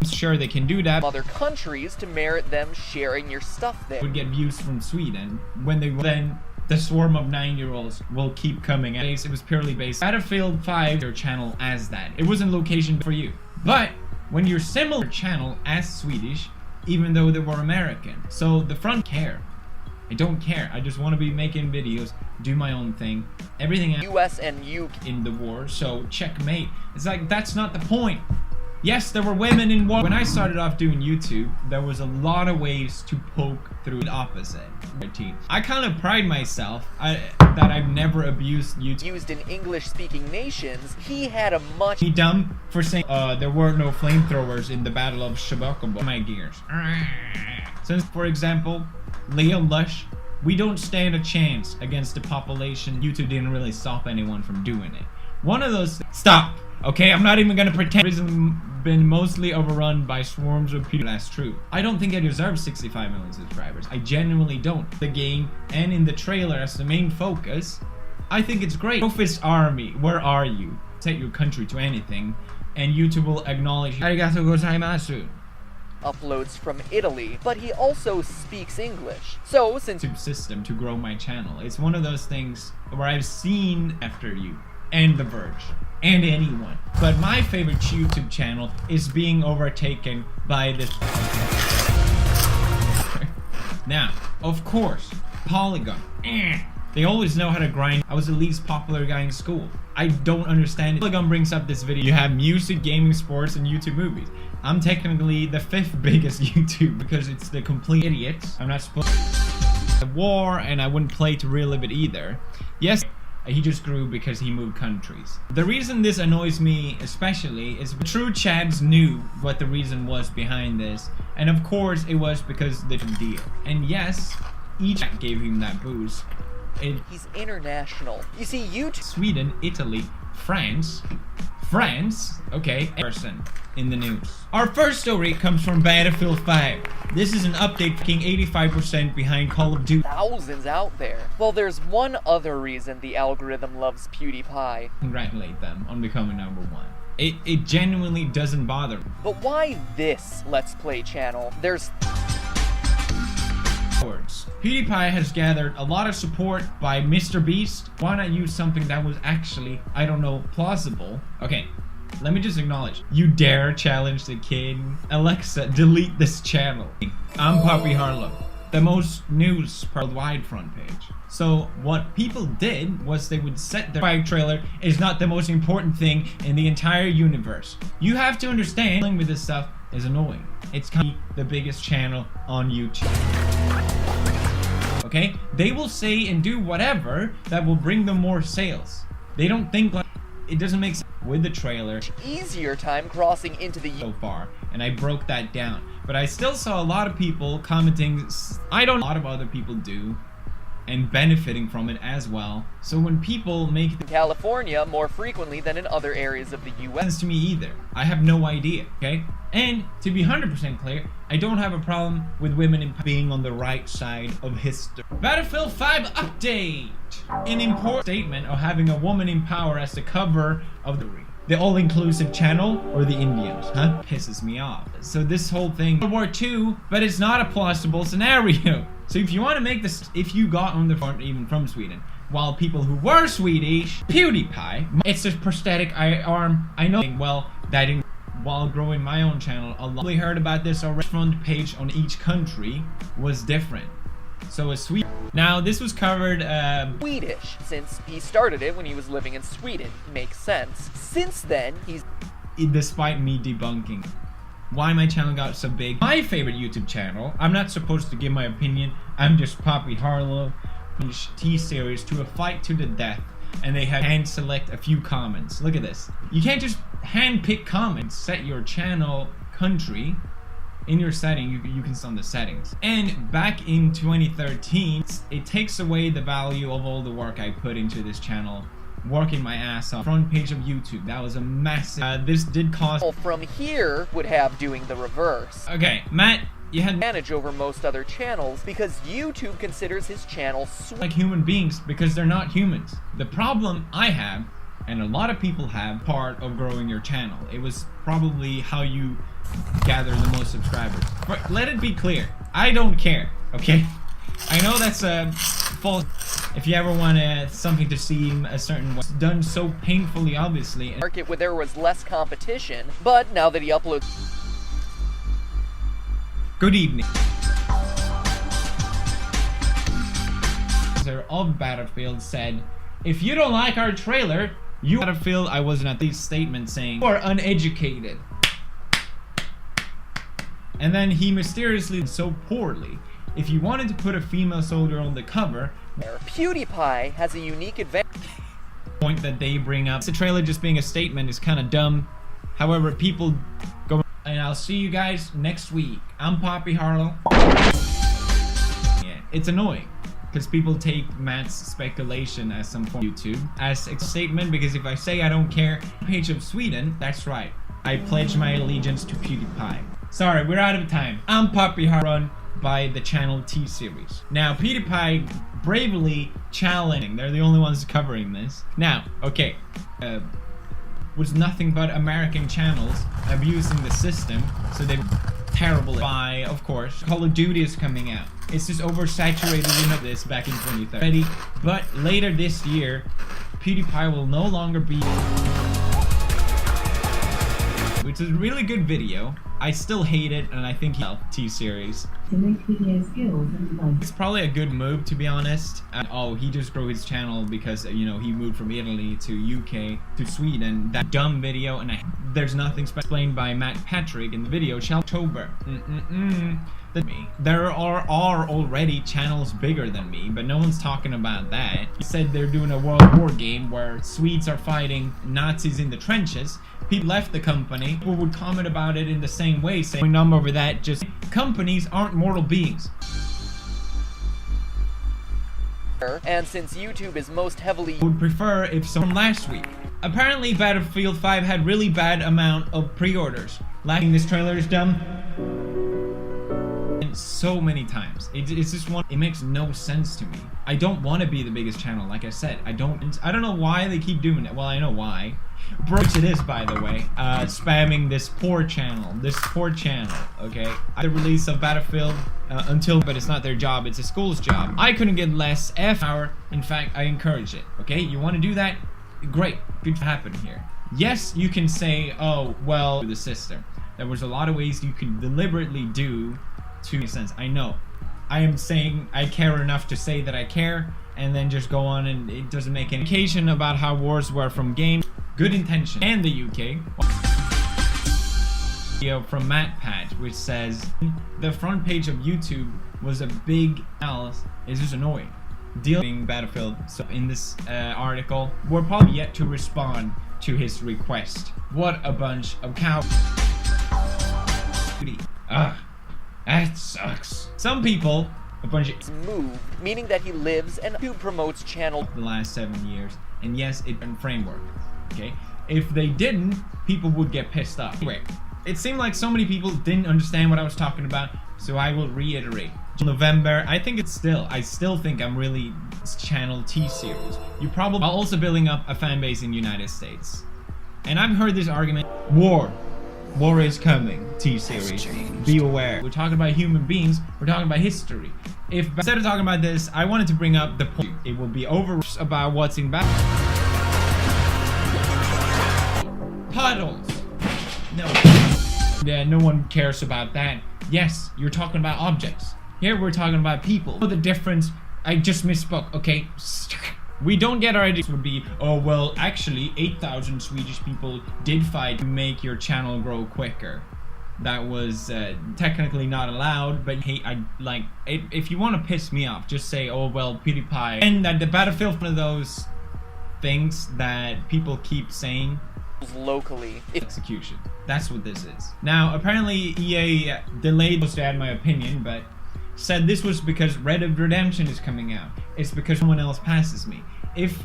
Sure, they can do that. Other countries to merit them sharing your stuff there. Would get views from Sweden when they then the swarm of 9-year-olds will keep coming. It was purely based. Battlefield 5 your channel as that. It wasn't location for you. But when you're similar channel as Swedish, even though they were American, so the front care. I don't care. I just want to be making videos, do my own thing. Everything else US and UK in the war, so checkmate. It's like that's not the point. Yes, there were women in war. When I started off doing YouTube, there was a lot of ways to poke through the opposite. I kind of pride myself that I've never abused YouTube. Used in English-speaking nations, he had a much... He dumb for saying there were no flamethrowers in the Battle of Shabakabob. My gears. Since, for example, Leo Lush, we don't stand a chance against the population. YouTube didn't really stop anyone from doing it. One of those... Stop! Okay, I'm not even gonna pretend it's been mostly overrun by swarms of people. That's true. I don't think I deserve 65 million subscribers. I genuinely don't. The game and in the trailer as the main focus, I think it's great. Profist Army, where are you? Set your country to anything, and YouTube will acknowledge. Arigato gozaimasu. Uploads from Italy, but he also speaks English. So since system to grow my channel, it's one of those things where I've seen after you and The Verge. And anyone. But my favorite YouTube channel is being overtaken by this. Now, of course, Polygon. They always know how to grind. I was the least popular guy in school. I don't understand it. Polygon brings up this video. You have music, gaming, sports, and YouTube movies. I'm technically the 5th biggest YouTube because it's the complete idiots. I'm not supposed to war, and I wouldn't play to relive it either. Yes. He just grew because he moved countries. The reason this annoys me especially is true Chads knew what the reason was behind this, and of course it was because the deal. And yes, each gave him that boost. He's international. You see, YouTube, Sweden, Italy, France, okay, person in the news. Our first story comes from Battlefield 5. This is an update fucking 85% behind Call of Duty. Thousands out there. Well, there's one other reason the algorithm loves PewDiePie. Congratulate them on becoming #1. It genuinely doesn't bother me. But why this Let's Play channel? There's... PewDiePie has gathered a lot of support by Mr. Beast. Why not use something that was actually, I don't know, plausible? Okay, let me just acknowledge. You dare challenge the king? Alexa, delete this channel. I'm Poppy Harlow, the most news worldwide front page. So what people did was they would set their fight trailer is not the most important thing in the entire universe. You have to understand, dealing with this stuff is annoying. It's kind of the biggest channel on YouTube. Okay? They will say and do whatever that will bring them more sales. They don't think like it doesn't make sense with the trailer. Easier time crossing into the so far, and I broke that down. But I still saw a lot of people commenting. A lot of other people do, and benefiting from it as well. So when people make in California more frequently than in other areas of the US. To me either. I have no idea, okay? And to be 100% clear, I don't have a problem with women in being on the right side of history. Battlefield 5 update! An important statement of having a woman in power as the cover of the all-inclusive channel or the Indians, huh? Pisses me off. So this whole thing, World War II, but it's not a plausible scenario. So if you want to make this, if you got on the front even from Sweden, while people who were Swedish, PewDiePie, it's a prosthetic arm. I know, well, that didn't, while growing my own channel, a lot. We heard about this already. Front page on each country was different. So a Sweden. Now this was covered Swedish, since he started it when he was living in Sweden. Makes sense. Since then, he's... Despite me debunking why my channel got so big. My favorite YouTube channel, I'm not supposed to give my opinion, I'm just Poppy Harlow, T-series to a fight to the death, and they have hand select a few comments. Look at this. You can't just hand pick comments. Set your channel country in your setting. You can set the settings. And back in 2013, it takes away the value of all the work I put into this channel, working my ass off. Front page of YouTube, that was a massive, this did cost. From here would have doing the reverse. Okay, Matt, you had advantage over most other channels because YouTube considers his channel like human beings because they're not humans. The problem I have, and a lot of people have, part of growing your channel. It was probably how you gather the most subscribers. But let it be clear, I don't care, okay? I know that's a false. If you ever want something to seem a certain way, it's done so painfully, obviously. Market where there was less competition, but now that he uploads. Good evening. Of Battlefield said, if you don't like our trailer, you Battlefield. I wasn't at these statements saying you are uneducated. And then he mysteriously so poorly. If you wanted to put a female soldier on the cover, PewDiePie has a unique advantage. Point that they bring up. The trailer just being a statement is kind of dumb. However, people go. And I'll see you guys next week. I'm Poppy Harlow. Yeah, it's annoying. Because people take Matt's speculation as some form of YouTube as a statement, because if I say I don't care, page of Sweden, that's right. I pledge my allegiance to PewDiePie. Sorry, we're out of time. I'm Poppy Harlow by the channel T-Series. Now, PewDiePie bravely challenging. They're the only ones covering this. Now, okay. Was nothing but American channels abusing the system, so they terrible by, of course. Call of Duty is coming out. It's just oversaturated in this back in 2030. But later this year, PewDiePie will no longer be, which is a really good video. I still hate it, and I think T-Series. It's probably a good move, to be honest. Oh, he just grew his channel because, you know, he moved from Italy to UK to Sweden. That dumb video, and there's nothing explained by Matt Patrick in the video. October. There are already channels bigger than me, but no one's talking about that. He said they're doing a World War game where Swedes are fighting Nazis in the trenches. People left the company. People would comment about it in the same way, saying number over that, just companies aren't mortal beings. And since YouTube is most heavily would prefer if someone last week. Apparently Battlefield 5 had really bad amount of pre-orders. Lacking this trailer is dumb. So many times. It's just one. It makes no sense to me. I don't want to be the biggest channel, like I said. I don't know why they keep doing it. Well, I know why. Brooks it is, by the way. Spamming this poor channel. Okay. The release of Battlefield but it's not their job. It's a school's job. I couldn't get less F-hour. In fact, I encourage it. Okay. You want to do that? Great. Good to happen here. Yes, you can say, oh, well, the system. There was a lot of ways you could deliberately do to make sense. I know. I am saying I care enough to say that I care, and then just go on, and it doesn't make any indication about how wars were from games. Good intention. And the UK. Video from Matt Patch, which says the front page of YouTube was a big L. It's just annoying. Dealing Battlefield. So in this article, we're probably yet to respond to his request. What a bunch of cow. That sucks. Some people, a bunch of moved, meaning that he lives and who promotes channel the last 7 years. And yes, it's in framework. Okay? If they didn't, people would get pissed off. Anyway, it seemed like so many people didn't understand what I was talking about, so I will reiterate. November, I still think I'm really channel T-Series. You probably are also building up a fan base in the United States. And I've heard this argument, War is coming, T-Series. Be aware. We're talking about human beings. We're talking about history. If instead of talking about this, I wanted to bring up the point. It will be over about what's in back. Puddles. No. Yeah, no one cares about that. Yes, you're talking about objects. Here we're talking about people. The difference. I just misspoke. Okay. We don't get our ideas would be, oh, well, actually, 8,000 Swedish people did fight to make your channel grow quicker. That was technically not allowed, but hey, if you want to piss me off, just say, oh, well, PewDiePie. And that the Battlefield, one of those things that people keep saying. Locally. Execution. That's what this is. Now, apparently, EA delayed to add my opinion, but said this was because Red Dead Redemption is coming out. It's because someone else passes me. If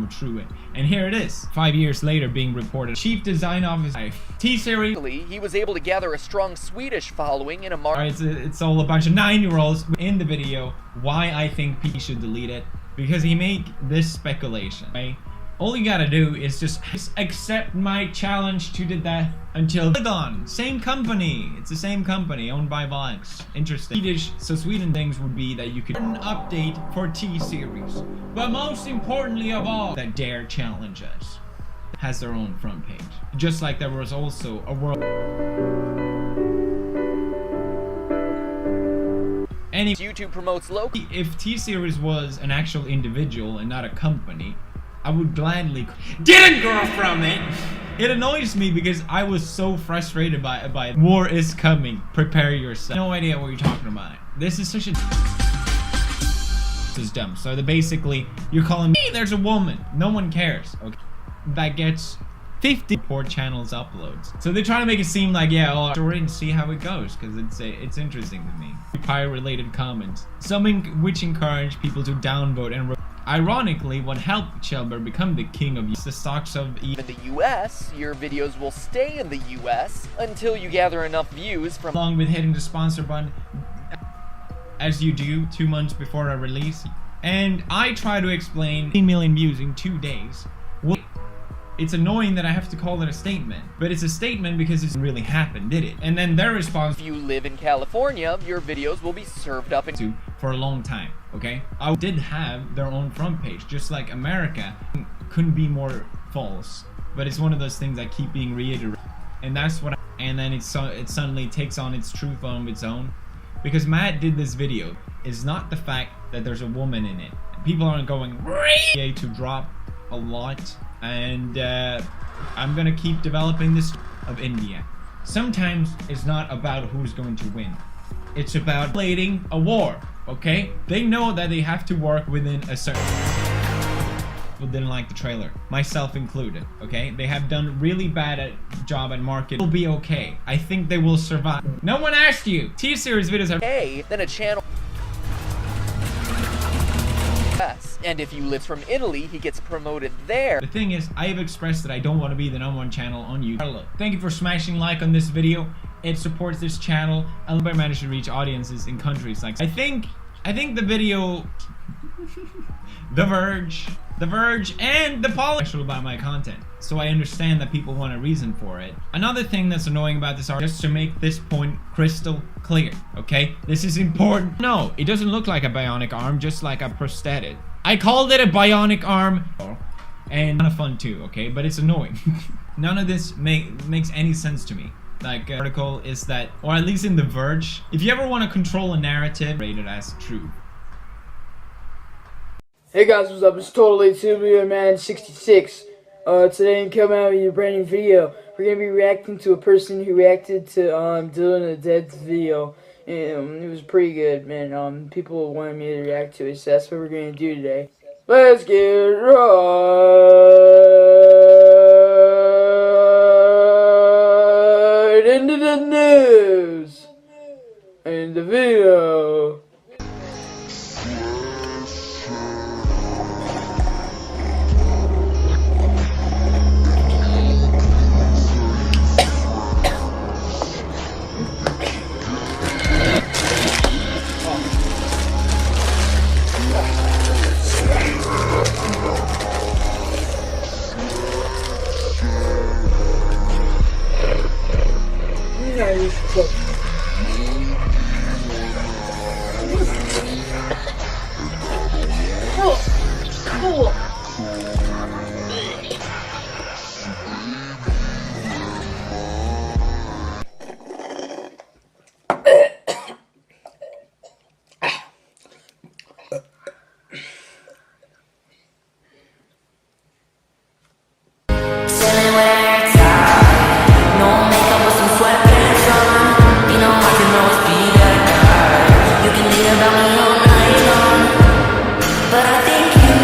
true it. And here it is, 5 years later being reported. Chief Design Officer T-Series. He was able to gather a strong Swedish following in a market. It's all a bunch of 9-year-olds in the video. Why I think P should delete it. Because he made this speculation. Right? All you gotta do is just accept my challenge to the death until Polygon. Same company. It's the same company owned by Vox. Interesting. Sweden things would be that you could an update for T-Series. But most importantly of all, that dare challenge us has their own front page. Just like there was also a world. YouTube promotes local. If T-Series was an actual individual and not a company, I would gladly didn't grow from it. It annoys me because I was so frustrated by war is coming. Prepare yourself. No idea what you're talking about. This is such a this is dumb. So basically you're calling me there's a woman. No one cares. Okay. That gets 50 report channels uploads. So they're trying to make it seem like, yeah, oh, story and see how it goes, because it's interesting to me. Pirate related comments. Some which encourage people to downvote and ironically, what helped Shelber become the king of the stocks of in the US, your videos will stay in the US until you gather enough views from along with hitting the sponsor button as you do 2 months before a release. And I try to explain 10 million views in 2 days. It's annoying that I have to call it a statement, but it's a statement because it didn't really happen, did it? And then their response: if you live in California, your videos will be served up in for a long time, okay? I did have their own front page, just like America. Couldn't be more false, but it's one of those things that keep being reiterated. And that's what and then it suddenly takes on its truth on its own. Because Matt did this video, is not the fact that there's a woman in it. People aren't going to drop a lot. And I'm gonna keep developing this of India. Sometimes it's not about who's going to win. It's about leading a war, okay? They know that they have to work within a certain... People didn't like the trailer, myself included, okay? They have done really bad job at marketing. It'll be okay. I think they will survive. No one asked you. T-Series videos are... Hey, then a channel... And if you live from Italy, he gets promoted there. The thing is, I have expressed that I don't want to be the #1 channel on YouTube. Thank you for smashing like on this video. It supports this channel. I'll manage to reach audiences in countries like... I think the video... The Verge, and the Poly about my content. So I understand that people want a reason for it. Another thing that's annoying about this art, just to make this point crystal clear, okay? This is important. No, it doesn't look like a bionic arm, just like a prosthetic. I called it a bionic arm, and kind of fun too, okay? But it's annoying. None of this makes any sense to me. Like, article is that, or at least in The Verge, if you ever want to control a narrative, rated as true. Hey guys, what's up? It's totally Tubular Man 66. Today I'm coming out with a brand new video. We're gonna be reacting to a person who reacted to Dylan the Dead's video. It was pretty good, man. People wanted me to react to it, so that's what we're gonna do today. Let's get right into the news and the video. Cool. But I think you